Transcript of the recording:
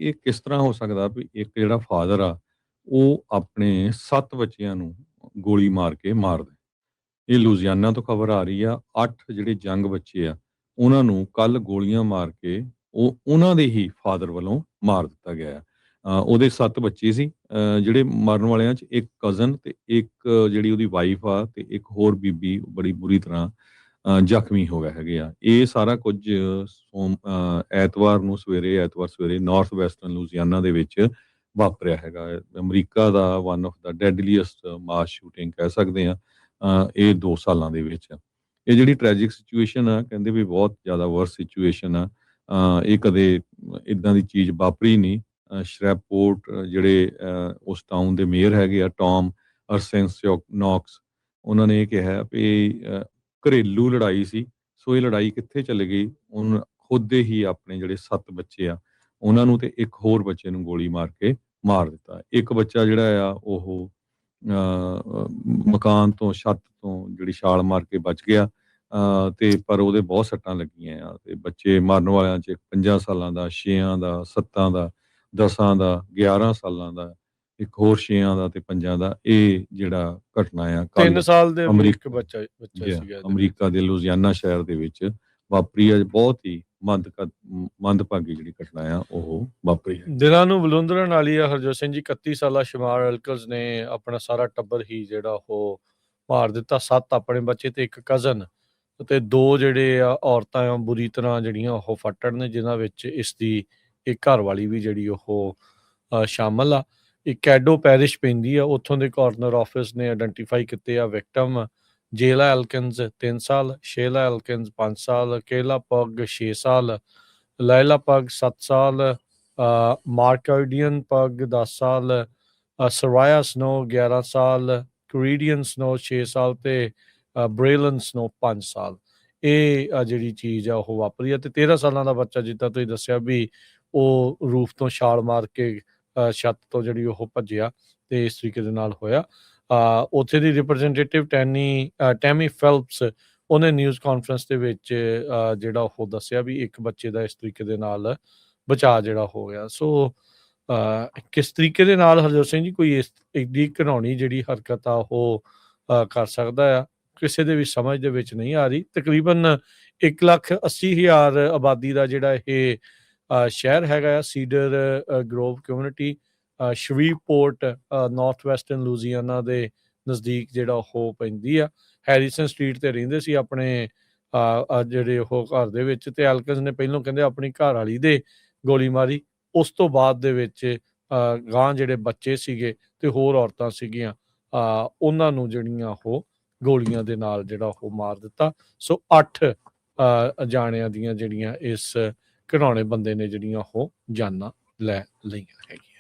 ਇਹ ਕਿਸ ਤਰ੍ਹਾਂ ਹੋ ਸਕਦਾ ਵੀ ਇੱਕ ਜਿਹੜਾ ਫਾਦਰ ਆ ਉਹ ਆਪਣੇ 7 ਬੱਚਿਆਂ ਨੂੰ ਗੋਲੀ ਮਾਰ ਕੇ ਮਾਰ ਦੇ। ਇਹ ਲੁਧਿਆਣਾ ਤੋਂ ਖਬਰ ਆ ਰਹੀ ਆ 8 ਜਿਹੜੇ ਜੰਗ ਬੱਚੇ ਆ ਉਹਨਾਂ ਨੂੰ ਕੱਲ ਗੋਲੀਆਂ ਮਾਰ ਕੇ ਉਹ ਉਹਨਾਂ ਦੇ ਹੀ ਫਾਦਰ ਵੱਲੋਂ ਮਾਰ ਦਿੱਤਾ ਗਿਆ ਆ। ਉਹਦੇ 7 ਬੱਚੇ ਸੀ, ਜਿਹੜੇ ਮਰਨ ਵਾਲਿਆਂ 'ਚ ਇੱਕ ਕਜ਼ਨ ਤੇ ਇੱਕ ਜਿਹੜੀ ਉਹਦੀ ਵਾਈਫ ਆ ਤੇ ਇੱਕ ਹੋਰ ਬੀਬੀ ਬੜੀ ਬੁਰੀ ਤਰ੍ਹਾਂ ਜ਼ਖਮੀ ਹੋ ਗਏ ਹੈਗੇ ਆ। ਇਹ ਸਾਰਾ ਕੁਝ ਐਤਵਾਰ ਸਵੇਰੇ ਨਾਰਥ ਵੈਸਟਰਨ ਲੁਧਿਆਣਾ ਦੇ ਵਿੱਚ ਵਾਪਰਿਆ ਹੈਗਾ। ਅਮਰੀਕਾ ਦਾ one of the deadliest mass shooting ਕਹਿ ਸਕਦੇ ਆ ਇਹ 2 ਸਾਲਾਂ ਦੇ ਵਿੱਚ। ਇਹ ਜਿਹੜੀ ਟ੍ਰੈਜਿਕ ਸਿਚੁਏਸ਼ਨ ਆ ਕਹਿੰਦੇ ਵੀ ਬਹੁਤ ਜ਼ਿਆਦਾ ਵਰਸ ਸਿਚੁਏਸ਼ਨ ਆ। ਇਹ ਕਦੇ ਇਦਾਂ ਦੀ ਚੀਜ਼ ਵਾਪਰੀ ਨਹੀਂ। ਸ਼ਰੈਪੋਰਟ ਜਿਹੜੇ ਉਸ ਟਾਊਨ ਦੇ ਮੇਅਰ ਹੈਗੇ ਆ ਟੌਮ ਨੌਕਸ, ਉਹਨਾਂ ਨੇ ਇਹ ਕਿਹਾ ਵੀ ਘਰੇਲੂ ਲੜਾਈ ਸੀ। ਸੋ ਇਹ ਲੜਾਈ ਕਿੱਥੇ ਚਲੇ ਗਈ, ਹੁਣ ਖੁਦ ਦੇ ਹੀ ਆਪਣੇ ਜਿਹੜੇ 7 ਬੱਚੇ ਆ ਉਹਨਾਂ ਨੂੰ ਤੇ ਇੱਕ ਹੋਰ ਬੱਚੇ ਨੂੰ ਗੋਲੀ ਮਾਰ ਕੇ ਮਾਰ ਦਿੱਤਾ। ਇੱਕ ਬੱਚਾ ਜਿਹੜਾ ਆ ਉਹ ਮਕਾਨ ਤੋਂ ਛੱਤ ਤੋਂ ਜਿਹੜੀ ਛਾਲ ਮਾਰ ਕੇ ਬਚ ਗਿਆ ਤੇ ਪਰ ਉਹਦੇ ਬਹੁਤ ਸੱਟਾਂ ਲੱਗੀਆਂ ਆ। ਤੇ ਬੱਚੇ ਮਰਨ ਵਾਲਿਆਂ 'ਚ 5 ਸਾਲਾਂ ਦਾ, 6 ਦਾ, 7 ਦਾ, 10 ਦਾ, 11 ਸਾਲਾਂ ਦਾ, ਇੱਕ ਹੋਰ 6 ਦਾ ਤੇ 5 ਦਾ। ਇਹ ਜਿਹੜਾ ਘਟਨਾ ਆ 3 ਸਾਲ ਦੇ ਇੱਕ ਬੱਚਾ ਸੀਗਾ ਅਮਰੀਕਾ ਦੇ ਲੁਧਿਆਣਾ ਸ਼ਹਿਰ ਦੇ ਵਿੱਚ ਵਾਪਰੀ ਆ। ਬਹੁਤ ਹੀ ਮੰਦਭਾਗੀ ਜਿਹੜੀ ਘਟਨਾ ਆ ਉਹ ਵਾਪਰੀ ਹੈ। ਦਿਲਾਂ ਨੂੰ ਬਲੁੰਦਰਨ ਵਾਲੀ ਆ ਹਰਜੋਤ ਸਿੰਘ ਜੀ। 31 ਸਾਲਾ ਸ਼ਮਾਰ ਅਲਕਜ਼ ਨੇ ਆਪਣਾ ਸਾਰਾ ਟੱਬਰ ਹੀ ਜਿਹੜਾ ਉਹ ਮਾਰ ਦਿੱਤਾ। 7 ਆਪਣੇ ਬੱਚੇ ਤੇ ਇੱਕ ਕਜ਼ਨ ਤੇ 2 ਜਿਹੜੇ ਆ ਔਰਤਾਂ ਆ ਬੁਰੀ ਤਰ੍ਹਾਂ ਜਿਹੜੀਆਂ ਉਹ ਫੱਟੜ ਨੇ, ਜਿਨ੍ਹਾਂ ਵਿੱਚ ਇਸ ਦੀ ਇੱਕ ਘਰ ਵਾਲੀ ਵੀ ਜਿਹੜੀ ਉਹ ਸ਼ਾਮਲ ਆ। ਇਹ ਕੈਡੋ ਪੈਰਿਸ਼ ਪੈਂਦੀ ਆ, ਉੱਥੋਂ ਦੇ ਕਾਰਨਰ ਆਫਿਸ ਨੇ ਆਇਡੈਂਟੀਫਾਈ ਕੀਤੇ ਆ ਵਿਕਟਮ। ਜੇਲਾ ਐਲਕਿਨਜ਼ 3 ਸਾਲ, ਸ਼ੇਲਾ ਐਲਕਿਨਜ਼ 5 ਸਾਲ, ਕੇਲਾ ਪੱਗ 6 ਸਾਲ, ਲਾਇਲਾ ਪੱਗ 7 ਸਾਲ, ਮਾਰਕਾਈਡੀਅਨ ਪੱਗ 10 ਸਾਲ, ਸਰਾਇਆ ਸਨੋ 11 ਸਾਲ, ਕਰੀਡੀਅਨ ਸਨੋ 6 ਸਾਲ ਤੇ ਬ੍ਰੇਲਨ ਸਨੋ 5 ਸਾਲ। ਇਹ ਜਿਹੜੀ ਚੀਜ਼ ਆ ਉਹ ਵਾਪਰੀ ਆ। ਤੇ 13 ਸਾਲਾਂ ਦਾ ਬੱਚਾ, ਜਿੱਦਾਂ ਤੁਸੀਂ ਦੱਸਿਆ ਵੀ ਉਹ ਰੂਫ ਤੋਂ ਛਾਲ ਮਾਰ ਕੇ ਛੱਤ ਤੋਂ ਜਿਹੜੀ ਉਹ ਭੱਜਿਆ ਤੇ ਇਸ ਤਰੀਕੇ ਦੇ ਨਾਲ ਹੋਇਆ। ਉੱਥੇ ਦੀ ਰਿਪਰੈਜ਼ੈਂਟੇਟਿਵ ਟੈਮੀ ਫੈਲਪਸ, ਉਹਨੇ ਨਿਊਜ਼ ਕਾਨਫਰੰਸ ਦੇ ਵਿੱਚ ਜਿਹੜਾ ਉਹ ਦੱਸਿਆ ਵੀ ਇੱਕ ਬੱਚੇ ਦਾ ਇਸ ਤਰੀਕੇ ਦੇ ਨਾਲ ਬਚਾਅ ਜਿਹੜਾ ਹੋ ਗਿਆ। ਸੋ ਕਿਸ ਤਰੀਕੇ ਦੇ ਨਾਲ ਹਰਜੋਤ ਸਿੰਘ ਜੀ ਕੋਈ ਇਸ ਏਡੀ ਘਿਨਾਉਣੀ ਜਿਹੜੀ ਹਰਕਤ ਆ ਉਹ ਕਰ ਸਕਦਾ ਆ, ਕਿਸੇ ਦੇ ਵੀ ਸਮਝ ਦੇ ਵਿੱਚ ਨਹੀਂ ਆ ਰਹੀ। ਤਕਰੀਬਨ 1,80,000 ਆਬਾਦੀ ਦਾ ਜਿਹੜਾ ਇਹ ਸ਼ਹਿਰ ਹੈਗਾ ਆ Cedar Grove community, Shreveport north western Louisiana ਦੇ ਨਜ਼ਦੀਕ ਜਿਹੜਾ ਉਹ ਪੈਂਦੀ ਆ। ਹੈਰੀਸਨ ਸਟਰੀਟ ਤੇ ਰਹਿੰਦੇ ਸੀ ਆਪਣੇ ਜਿਹੜੇ ਉਹ ਘਰ ਦੇ ਵਿੱਚ, ਤੇ ਐਲਕਨਸ ਨੇ ਪਹਿਲੋਂ ਕਹਿੰਦੇ ਆਪਣੀ ਘਰ ਵਾਲੀ ਦੇ ਗੋਲੀ ਮਾਰੀ। ਉਸ ਤੋਂ ਬਾਅਦ ਦੇ ਵਿੱਚ ਗਾਂ ਜਿਹੜੇ ਬੱਚੇ ਸੀਗੇ ਤੇ ਹੋਰ ਔਰਤਾਂ ਸੀਗੀਆਂ ਉਹਨਾਂ ਨੂੰ ਜਿਹੜੀਆਂ ਉਹ ਗੋਲੀਆਂ ਦੇ ਨਾਲ ਜਿਹੜਾ ਉਹ ਮਾਰ ਦਿੱਤਾ। ਸੋ 8 ਜਾਣਿਆਂ ਦੀਆਂ ਜਿਹੜੀਆਂ ਇਸ ਘਿਨਾਉਣੇ ਬੰਦੇ ਨੇ ਜਿਹੜੀਆਂ ਉਹ ਜਾਨਾਂ ਲੈ ਲਈਆਂ ਹੈਗੀਆਂ।